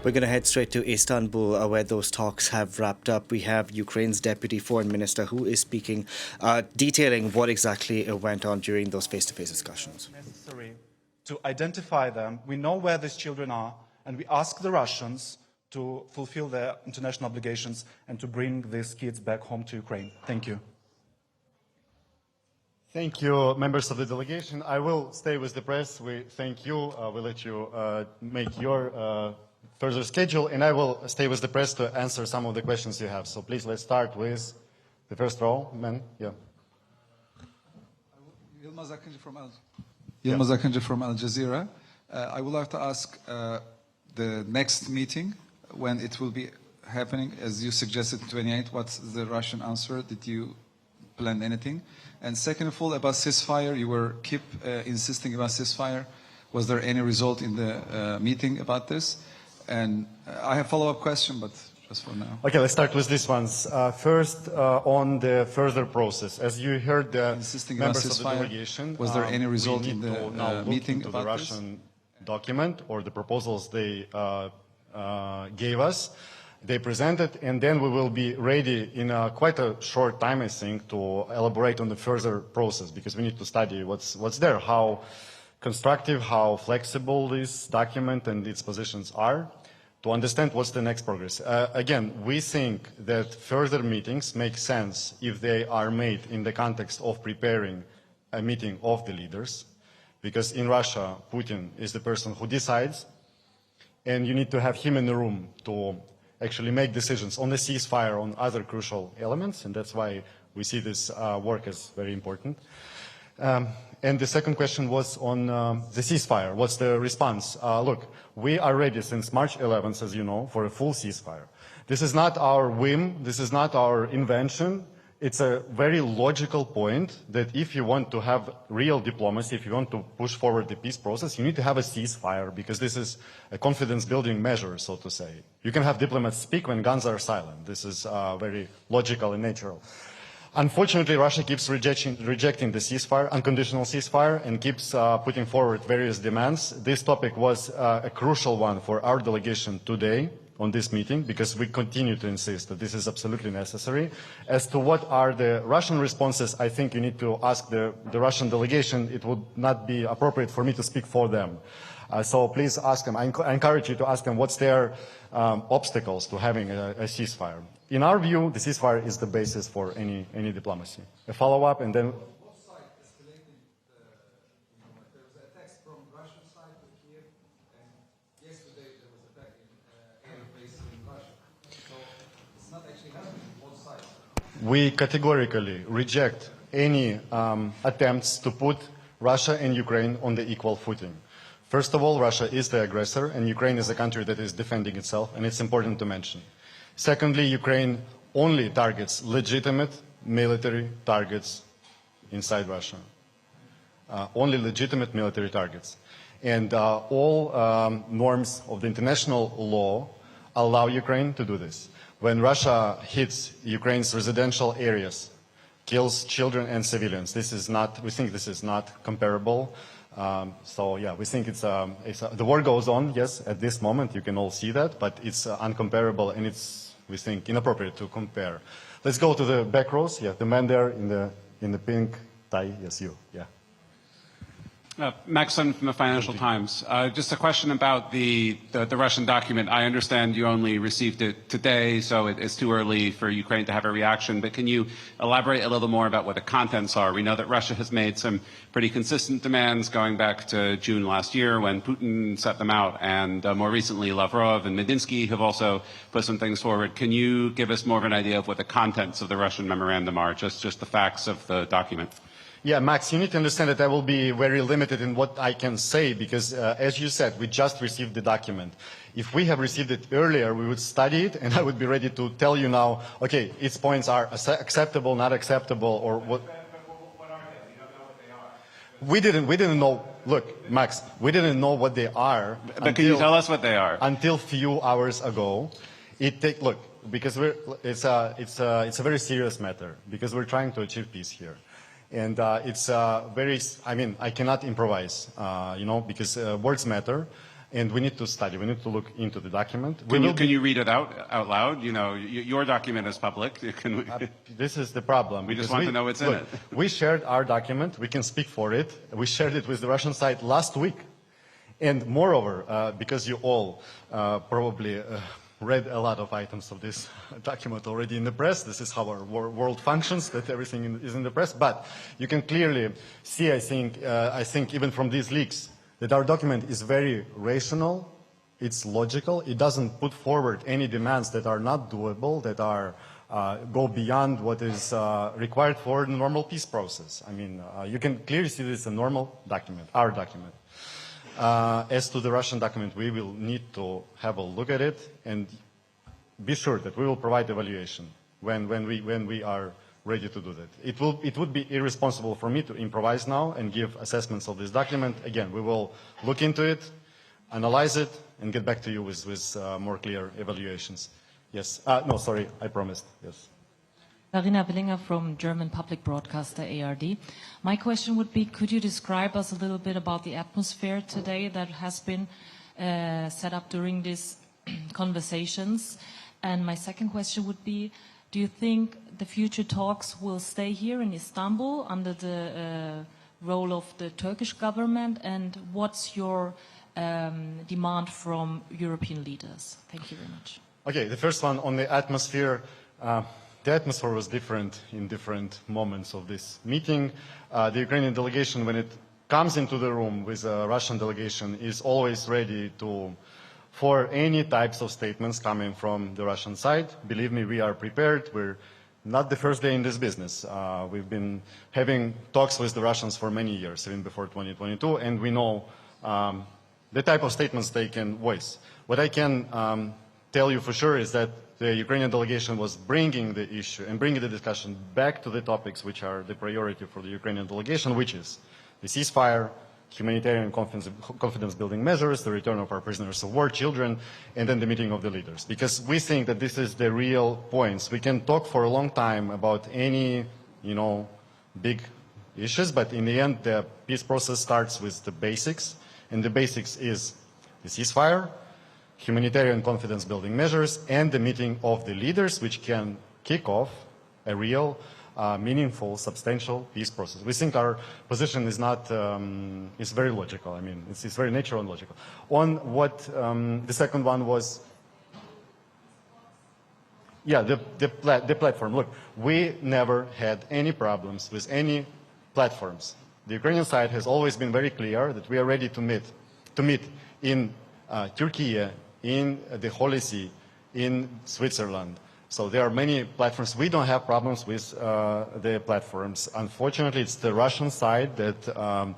We're going to head straight to Istanbul, where those talks have wrapped up. We have Ukraine's Deputy Foreign Minister who is speaking, detailing what exactly went on during those face-to-face discussions. Necessary to identify them. We know where these children are, and we ask the Russians to fulfill their international obligations and to bring these kids back home to Ukraine. Thank you. Thank you, members of the delegation. I will stay with the press. We thank you. We'll let you make your further schedule, and I will stay with the press to answer some of the questions you have. So please, let's start with the first row, man. Yeah. Yilmaz Akıncı from Al Jazeera. I would like to ask the next meeting, when it will be happening, as you suggested, 28, what's the Russian answer? Did you plan anything? And second of all, about ceasefire, you keep insisting about ceasefire. Was there any result in the meeting about this? And I have a follow-up question, but just for now. Okay, let's start with these ones. First, on the further process. As you heard, the members of the delegation, was there any result in the meeting about the Russian document or the proposals they gave us? They presented, and then we will be ready in quite a short time, I think, to elaborate on the further process, because we need to study what's there, how constructive, how flexible this document and its positions are, to understand what's the next progress. Again, we think that further meetings make sense if they are made in the context of preparing a meeting of the leaders, because in Russia, Putin is the person who decides, and you need to have him in the room to actually make decisions on the ceasefire, on other crucial elements, and that's why we see this work as very important. And the second question was on the ceasefire. What's the response? Look, we are ready since March 11th, as you know, for a full ceasefire. This is not our whim. This is not our invention. It's a very logical point that if you want to have real diplomacy, if you want to push forward the peace process, you need to have a ceasefire, because this is a confidence-building measure, so to say. You can have diplomats speak when guns are silent. This is very logical and natural. Unfortunately, Russia keeps rejecting the ceasefire, unconditional ceasefire, and keeps putting forward various demands. This topic was a crucial one for our delegation today on this meeting, because we continue to insist that this is absolutely necessary. As to what are the Russian responses, I think you need to ask the Russian delegation. It would not be appropriate for me to speak for them. So please ask them. I encourage you to ask them what's their obstacles to having a ceasefire. In our view, the ceasefire is the basis for any diplomacy. A follow-up, and then... Both sides escalating, there was a text from Russian side to Kiev, and yesterday there was attack in airbase in Russia. So it's not actually happening on both sides. We categorically reject any attempts to put Russia and Ukraine on the equal footing. First of all, Russia is the aggressor, and Ukraine is a country that is defending itself, and it's important to mention. Secondly, Ukraine only targets legitimate military targets inside Russia. Only legitimate military targets. And all norms of the international law allow Ukraine to do this. When Russia hits Ukraine's residential areas, kills children and civilians, we think this is not comparable. So yeah, we think the war goes on, yes, at this moment, you can all see that, but it's uncomparable, and it's, we think, inappropriate to compare. Let's go to the back rows. Yeah, the man there in the pink tie. Yes, you. Yeah. Maxim from the Financial Times. Just a question about the Russian document. I understand you only received it today, so it's too early for Ukraine to have a reaction, but can you elaborate a little more about what the contents are? We know that Russia has made some pretty consistent demands going back to June last year when Putin set them out, and more recently Lavrov and Medinsky have also put some things forward. Can you give us more of an idea of what the contents of the Russian memorandum are, just the facts of the document? Yeah, Max, you need to understand that I will be very limited in what I can say, because, as you said, we just received the document. If we have received it earlier, we would study it, and I would be ready to tell you now, okay, its points are acceptable, not acceptable, or what. What are they? You don't know what they are. We didn't know. Look, Max, we didn't know what they are. But can you tell us what they are? Until few hours ago, look, because it's a very serious matter, because we're trying to achieve peace here. And it's very, I mean, I cannot improvise, because words matter. and we need to study. We need to look into the document. Can you read it out loud? You know, your document is public. Can we, This is the problem. we just want to know what's in it. We shared our document. We can speak for it. We shared it with the Russian side last week. And moreover, because you all probably read a lot of items of this document already in the press, this is how our world functions, that everything is in the press. But you can clearly see, I think even from these leaks, that our document is very rational, it's logical, it doesn't put forward any demands that are not doable, that are go beyond what is required for the normal peace process. I mean, you can clearly see this is a normal document, our document. As to the Russian document, we will need to have a look at it and be sure that we will provide evaluation when we are ready to do that. It would be irresponsible for me to improvise now and give assessments of this document. Again, we will look into it, analyze it, and get back to you with more clear evaluations. Yes. No, sorry, I promised. Yes. Marina Willinger from German public broadcaster ARD. My question would be, could you describe us a little bit about the atmosphere today that has been set up during these conversations? And my second question would be, do you think the future talks will stay here in Istanbul under the role of the Turkish government? And what's your demand from European leaders? Thank you very much. Okay, the first one on the atmosphere. The atmosphere was different in different moments of this meeting. The Ukrainian delegation, when it comes into the room with a Russian delegation, is always ready for any types of statements coming from the Russian side. Believe me, we are prepared. We're not the first day in this business. We've been having talks with the Russians for many years, even before 2022, and we know the type of statements they can voice. What I can tell you for sure is that the Ukrainian delegation was bringing the issue and bringing the discussion back to the topics which are the priority for the Ukrainian delegation, which is the ceasefire, humanitarian confidence-building measures, the return of our prisoners of war, children, and then the meeting of the leaders. Because we think that this is the real points. We can talk for a long time about any, big issues, but in the end, the peace process starts with the basics, and the basics is the ceasefire, humanitarian confidence-building measures, and the meeting of the leaders, which can kick off a real, meaningful, substantial peace process. We think our position is not, is very logical. I mean, it's very natural and logical. On what the second one was, yeah, the platform. Look, we never had any problems with any platforms. The Ukrainian side has always been very clear that we are ready to meet in Turkey, in the Holy See, in Switzerland. So there are many platforms. We don't have problems with the platforms. Unfortunately, it's the Russian side that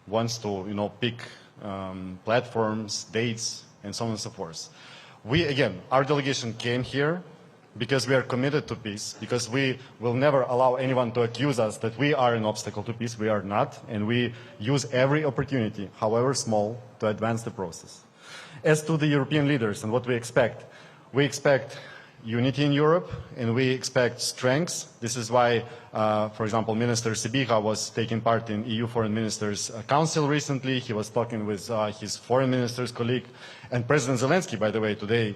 wants to, pick platforms, dates, and so on and so forth. Our delegation came here because we are committed to peace, because we will never allow anyone to accuse us that we are an obstacle to peace. We are not, and we use every opportunity, however small, to advance the process. As to the European leaders and what we expect unity in Europe, and we expect strengths. This is why, for example, Minister Sibiha was taking part in EU Foreign Ministers' Council recently. He was talking with his foreign minister's colleague. And President Zelensky, by the way, today,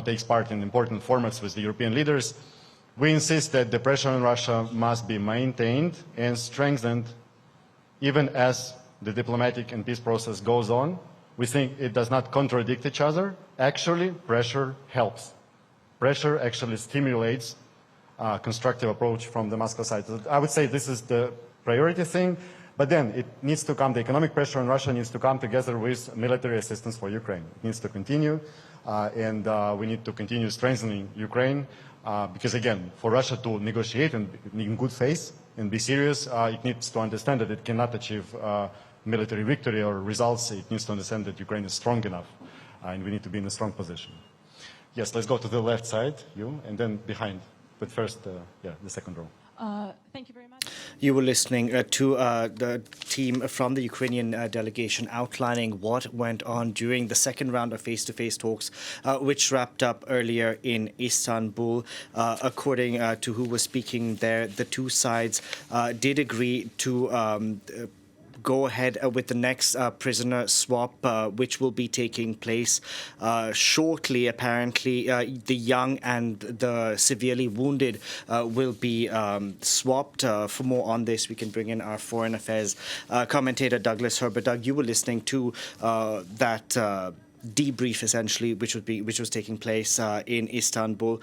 takes part in important formats with the European leaders. We insist that the pressure on Russia must be maintained and strengthened even as the diplomatic and peace process goes on. We think it does not contradict each other. Actually, pressure helps. Pressure actually stimulates a constructive approach from the Moscow side. So I would say this is the priority thing, but then it needs to come, the economic pressure on Russia needs to come together with military assistance for Ukraine. It needs to continue, and we need to continue strengthening Ukraine, because again, for Russia to negotiate and in good faith and be serious, it needs to understand that it cannot achieve military victory or results. It needs to understand that Ukraine is strong enough, and we need to be in a strong position. Yes, let's go to the left side, you, and then behind. But first, the second row. Thank you very much. You were listening to the team from the Ukrainian delegation outlining what went on during the second round of face-to-face talks, which wrapped up earlier in Istanbul. According to who was speaking there, the two sides did agree to go ahead with the next prisoner swap, which will be taking place shortly. Apparently, the young and the severely wounded will be swapped. For more on this, we can bring in our foreign affairs commentator, Douglas Herbert. Doug, you were listening to that debrief, essentially, which was taking place in Istanbul.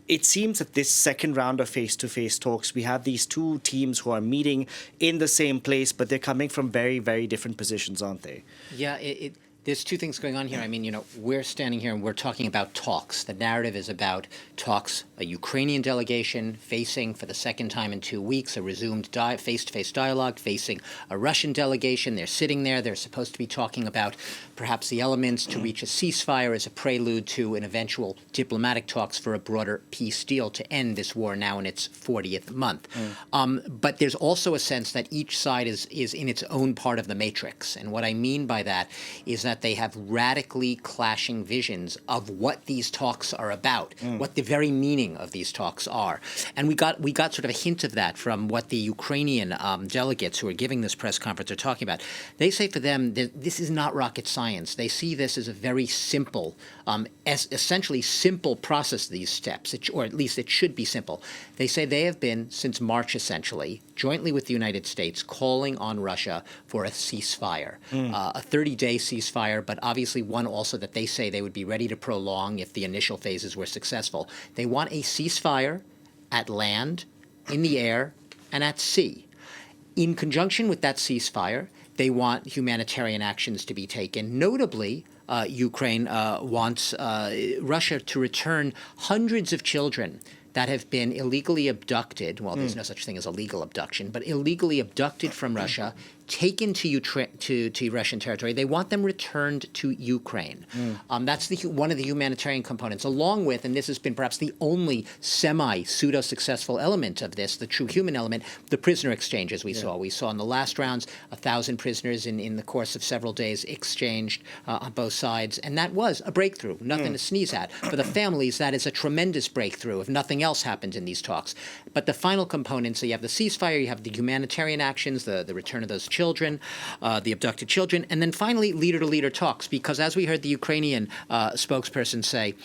It seems that this second round of face-to-face talks, we have these two teams who are meeting in the same place, but they're coming from very, very different positions, aren't they? Yeah, there's two things going on here. I mean, we're standing here and we're talking about talks. The narrative is about talks, a Ukrainian delegation facing for the second time in 2 weeks a resumed face-to-face dialogue, facing a Russian delegation. They're sitting there. They're supposed to be talking about perhaps the elements to reach a ceasefire as a prelude to an eventual diplomatic talks for a broader peace deal to end this war now in its 40th month. But there's also a sense that each side is in its own part of the matrix. And what I mean by that is that they have radically clashing visions of what these talks are about, what the very meaning of these talks are. And we got sort of a hint of that from what the Ukrainian delegates who are giving this press conference are talking about. They say for them, this is not rocket science. They see this as a very simple, essentially simple process, these steps, or at least it should be simple. They say they have been, since March essentially, jointly with the United States, calling on Russia for a ceasefire, a 30-day ceasefire, but obviously one also that they say they would be ready to prolong if the initial phases were successful. They want a ceasefire at land, in the air, and at sea. In conjunction with that ceasefire, they want humanitarian actions to be taken. Notably, Ukraine wants Russia to return hundreds of children that have been illegally abducted. Well, there's no such thing as a legal abduction, but illegally abducted from Russia, taken to Russian territory. They want them returned to Ukraine. That's one of the humanitarian components, along with, and this has been perhaps the only pseudo-successful element of this, the true human element, the prisoner exchanges we saw. We saw in the last rounds 1,000 prisoners in the course of several days exchanged on both sides, and that was a breakthrough, nothing to sneeze at. For the families, that is a tremendous breakthrough if nothing else happens in these talks. But the final components, so you have the ceasefire, you have the humanitarian actions, the return of those children, the abducted children, and then finally leader-to-leader talks, because as we heard the Ukrainian spokesperson say,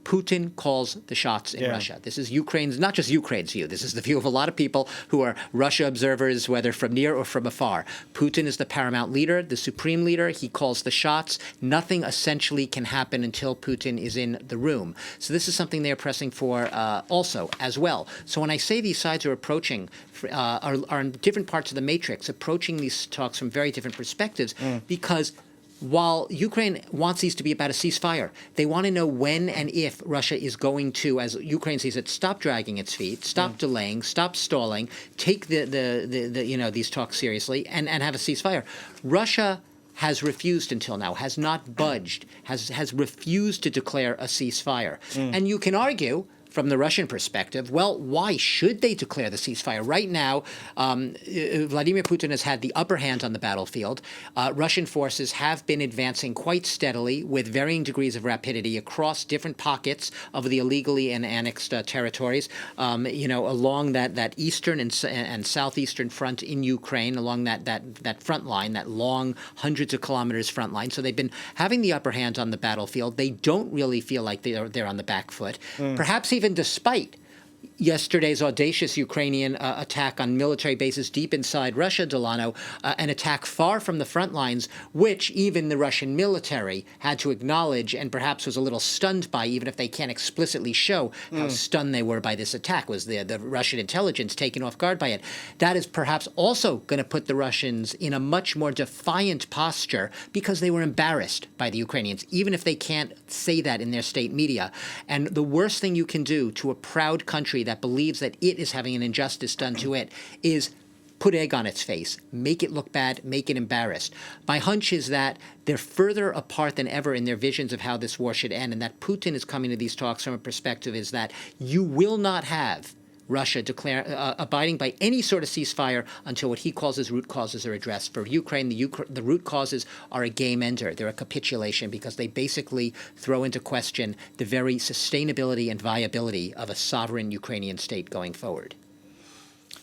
Putin calls the shots in Russia. This is Ukraine's, not just Ukraine's view. This is the view of a lot of people who are Russia observers, whether from near or from afar. Putin is the paramount leader, the supreme leader. He calls the shots. Nothing essentially can happen until Putin is in the room. So this is something they are pressing for also as well. So when I say these sides are approaching, are in different parts of the matrix, approaching these talks from very different perspectives, because while Ukraine wants these to be about a ceasefire, they want to know when and if Russia is going to, as Ukraine sees it, stop dragging its feet, stop delaying, stop stalling, take these talks seriously, and have a ceasefire. Russia has refused until now, has not budged, has refused to declare a ceasefire. And you can argue, from the Russian perspective, well, why should they declare the ceasefire? Right now, Vladimir Putin has had the upper hand on the battlefield. Russian forces have been advancing quite steadily with varying degrees of rapidity across different pockets of the illegally and annexed territories, along that eastern and southeastern front in Ukraine, along that front line, that long hundreds of kilometers front line. So they've been having the upper hand on the battlefield. They don't really feel like they're on the back foot. Perhaps even despite yesterday's audacious Ukrainian attack on military bases deep inside Russia, Delano, an attack far from the front lines, which even the Russian military had to acknowledge and perhaps was a little stunned by, even if they can't explicitly show how stunned they were by this attack, was the Russian intelligence taken off guard by it. That is perhaps also going to put the Russians in a much more defiant posture because they were embarrassed by the Ukrainians, even if they can't say that in their state media. And the worst thing you can do to a proud country that believes that it is having an injustice done to it is put egg on its face, make it look bad, make it embarrassed. My hunch is that they're further apart than ever in their visions of how this war should end, and that Putin is coming to these talks from a perspective is that you will not have Russia abiding by any sort of ceasefire until what he calls his root causes are addressed. For Ukraine, the root causes are a game ender. They're a capitulation because they basically throw into question the very sustainability and viability of a sovereign Ukrainian state going forward.